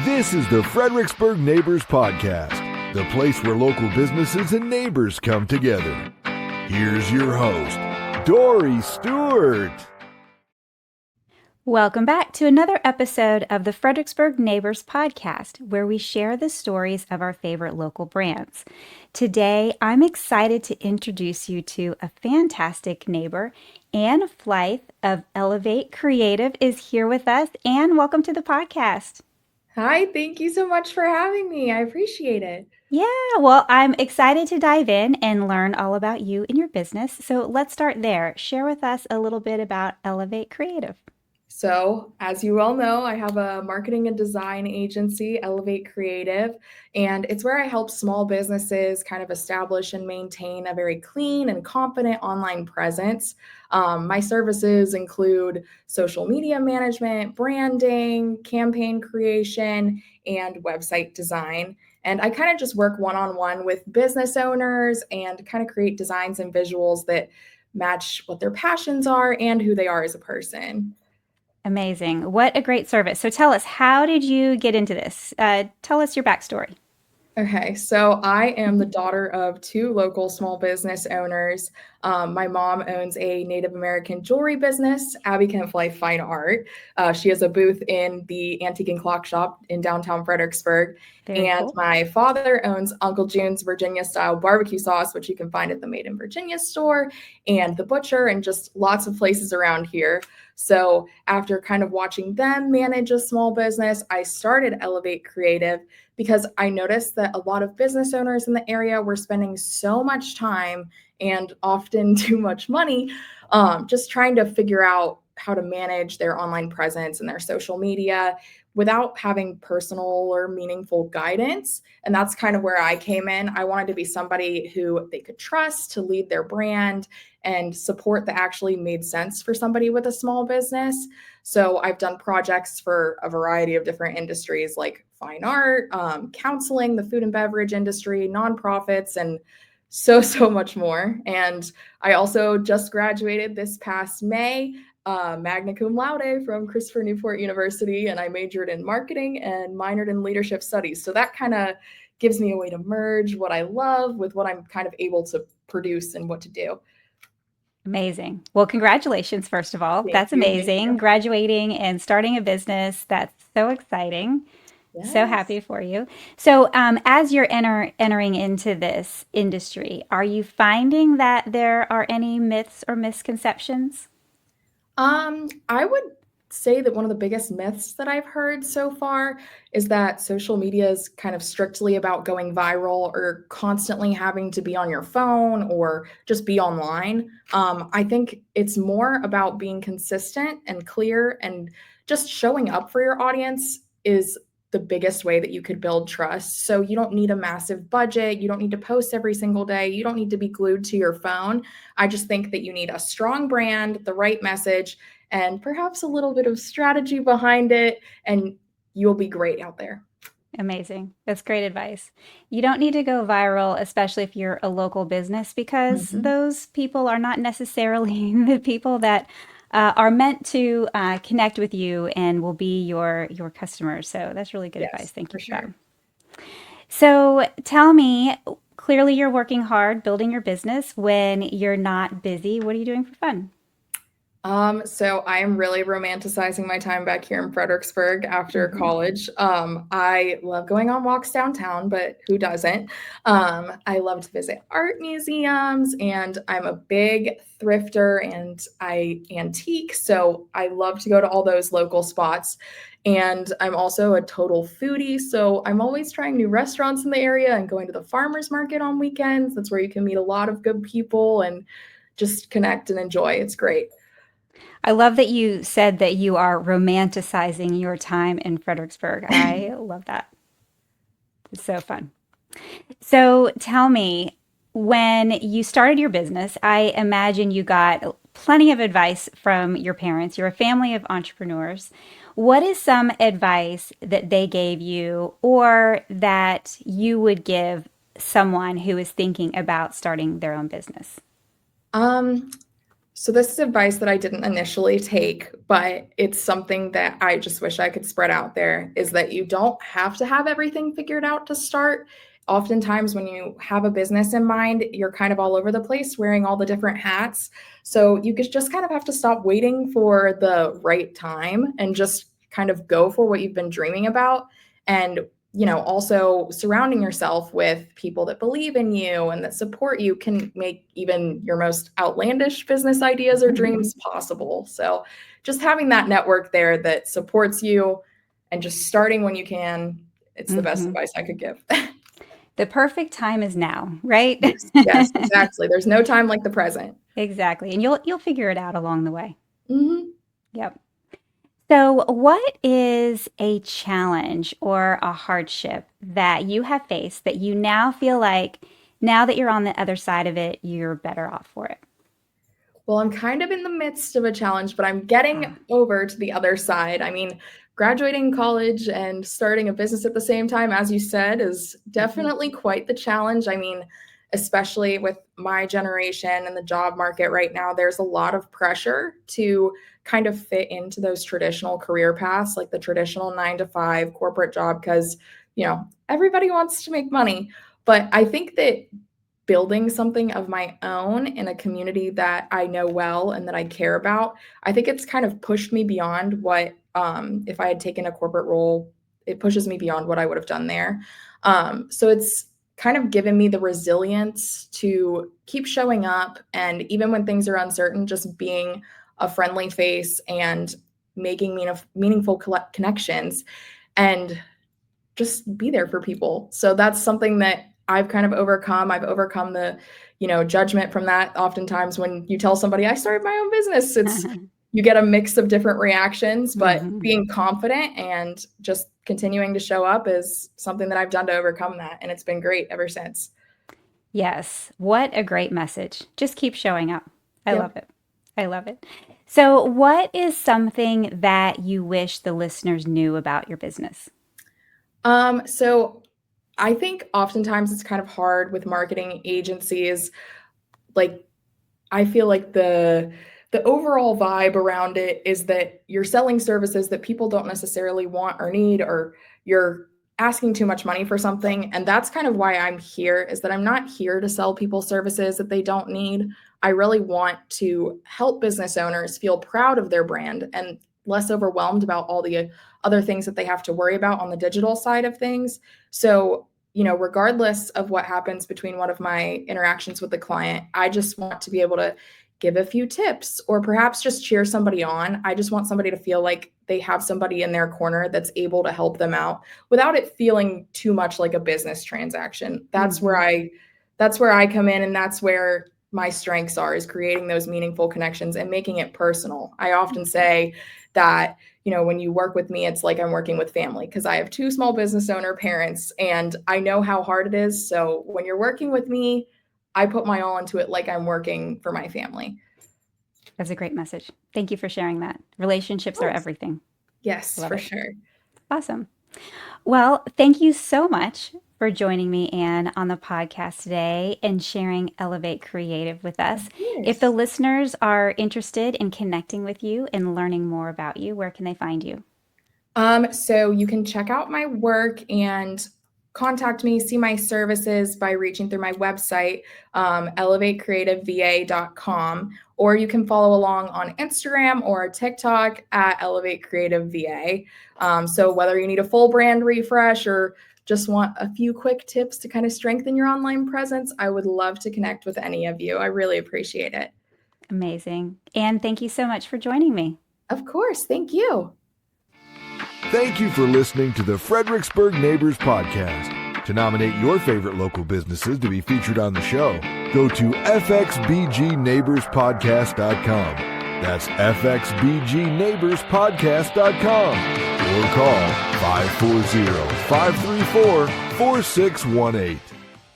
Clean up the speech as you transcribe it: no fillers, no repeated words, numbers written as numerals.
This is the Fredericksburg Neighbors Podcast, the place where local businesses and neighbors come together. Here's your host, Dory Stewart. Welcome back to another episode of the Fredericksburg Neighbors Podcast, where we share the stories of our favorite local brands. Today, I'm excited to introduce you to a fantastic neighbor. Anne Flythe of Elevate Creative is here with us. Anne, welcome to the podcast. Hi, thank you so much for having me. I appreciate it. Yeah, well, I'm excited to dive in and learn all about you and your business. So let's start there. Share with us a little bit about Elevate Creative. So, as you all know, I have a marketing and design agency, Elevate Creative, and it's where I help small businesses kind of establish and maintain a very clean and confident online presence. My services include social media management, branding, campaign creation, and website design. And I kind of just work one-on-one with business owners and kind of create designs and visuals that match what their passions are and who they are as a person. Amazing. What a great service. So tell us, how did you get into this? Tell us your backstory. Okay, so I am the daughter of two local small business owners. My mom owns a Native American jewelry business, Anne Flythe Fine Art. She has a booth in the Antique and Clock Shop in downtown Fredericksburg. Very And cool. my father owns Uncle June's Virginia-style barbecue sauce, which you can find at the Made in Virginia store and the Butcher and just lots of places around here. So after kind of watching them manage a small business, I started Elevate Creative because I noticed that a lot of business owners in the area were spending so much time and often too much money just trying to figure out how to manage their online presence and their social media without having personal or meaningful guidance. And that's kind of where I came in. I wanted to be somebody who they could trust to lead their brand and support that actually made sense for somebody with a small business. So I've done projects for a variety of different industries like fine art, counseling, the food and beverage industry, nonprofits, and so much more. And I also just graduated this past May, magna cum laude from Christopher Newport University, and I majored in marketing and minored in leadership studies. So that kind of gives me a way to merge what I love with what I'm kind of able to produce and what to do. Amazing. Well, congratulations, first of all. Thank That's you. Thank amazing. you. Graduating and starting a business. That's so exciting. So Yes. happy for you. So, as you're entering into this industry, are you finding that there are any myths or misconceptions? I would say that one of the biggest myths that I've heard so far is that social media is kind of strictly about going viral or constantly having to be on your phone or just be online. I think it's more about being consistent and clear and just showing up for your audience is the biggest way that you could build trust. So you don't need a massive budget. You don't need to post every single day. You don't need to be glued to your phone. I just think that you need a strong brand, the right message, and perhaps a little bit of strategy behind it, and you'll be great out there. Amazing. That's great advice. You don't need to go viral, especially if you're a local business, because Mhm. those people are not necessarily the people that are meant to connect with you and will be your customers. So that's really good advice. Yes, Thank for you for that. sure. So tell me, clearly you're working hard building your business when you're not busy. What are you doing for fun? So I am really romanticizing my time back here in Fredericksburg after Mhm. college. I love going on walks downtown, but who doesn't? I love to visit art museums, and I'm a big thrifter and I antique. So I love to go to all those local spots. And I'm also a total foodie. So I'm always trying new restaurants in the area and going to the farmers market on weekends. That's where you can meet a lot of good people and just connect and enjoy. It's great. I love that you said that you are romanticizing your time in Fredericksburg. I love that. It's so fun. So tell me, when you started your business, I imagine you got plenty of advice from your parents. You're a family of entrepreneurs. What is some advice that they gave you or that you would give someone who is thinking about starting their own business? Um, So this is advice that I didn't initially take, but it's something that I just wish I could spread out there, is that you don't have to have everything figured out to start. Oftentimes when you have a business in mind, you're kind of all over the place wearing all the different hats. So you could just kind of have to stop waiting for the right time and just kind of go for what you've been dreaming about. And also surrounding yourself with people that believe in you and that support you can make even your most outlandish business ideas or dreams possible. So just having that network there that supports you and just starting when you can, it's the best advice I could give. The perfect time is now, right? Yes, exactly. There's no time like the present. Exactly. And you'll figure it out along the way. Mm-hmm. Yep. So, what is a challenge or a hardship that you have faced that you now feel like now that you're on the other side of it, you're better off for it? Well, I'm kind of in the midst of a challenge, but I'm getting over to the other side. I mean, graduating college and starting a business at the same time, as you said, is definitely quite the challenge. I mean, especially with my generation and the job market right now, there's a lot of pressure to kind of fit into those traditional career paths, like the traditional 9 to 5 corporate job, because, everybody wants to make money. But I think that building something of my own in a community that I know well and that I care about, I think it's kind of pushed me beyond what, if I had taken a corporate role, it pushes me beyond what I would have done there. So it's kind of given me the resilience to keep showing up. And even when things are uncertain, just being a friendly face and making meaningful connections and just be there for people. So that's something that I've kind of overcome. I've overcome the, judgment from that. Oftentimes when you tell somebody I started my own business, you get a mix of different reactions, but being confident and just continuing to show up is something that I've done to overcome that. And it's been great ever since. Yes. What a great message. Just keep showing up. I Yep. love it. I love it. So, what is something that you wish the listeners knew about your business? So I think oftentimes it's kind of hard with marketing agencies. Like, I feel like the overall vibe around it is that you're selling services that people don't necessarily want or need, or you're asking too much money for something. And that's kind of why I'm here, is that I'm not here to sell people services that they don't need. I really want to help business owners feel proud of their brand and less overwhelmed about all the other things that they have to worry about on the digital side of things. So, regardless of what happens between one of my interactions with the client, I just want to be able to give a few tips or perhaps just cheer somebody on. I just want somebody to feel like they have somebody in their corner that's able to help them out without it feeling too much like a business transaction. That's where I come in, and that's where my strengths are, is creating those meaningful connections and making it personal. I often say that, when you work with me, it's like I'm working with family, because I have 2 small business owner parents and I know how hard it is. So when you're working with me, I put my all into it like I'm working for my family. That's a great message. Thank you for sharing that. Relationships are everything. Yes, Love for it. sure. Awesome. Well, thank you so much for joining me, Anne, on the podcast today and sharing Elevate Creative with us. If the listeners are interested in connecting with you and learning more about you, where can they find you? So you can check out my work and contact me, see my services by reaching through my website, elevatecreativeva.com, or you can follow along on Instagram or TikTok at Elevate Creative VA. So whether you need a full brand refresh or just want a few quick tips to kind of strengthen your online presence, I would love to connect with any of you. I really appreciate it. Amazing. Anne, thank you so much for joining me. Of course. Thank you. Thank you for listening to the Fredericksburg Neighbors Podcast. To nominate your favorite local businesses to be featured on the show, go to fxbgneighborspodcast.com. That's fxbgneighborspodcast.com or call 540-534-4618.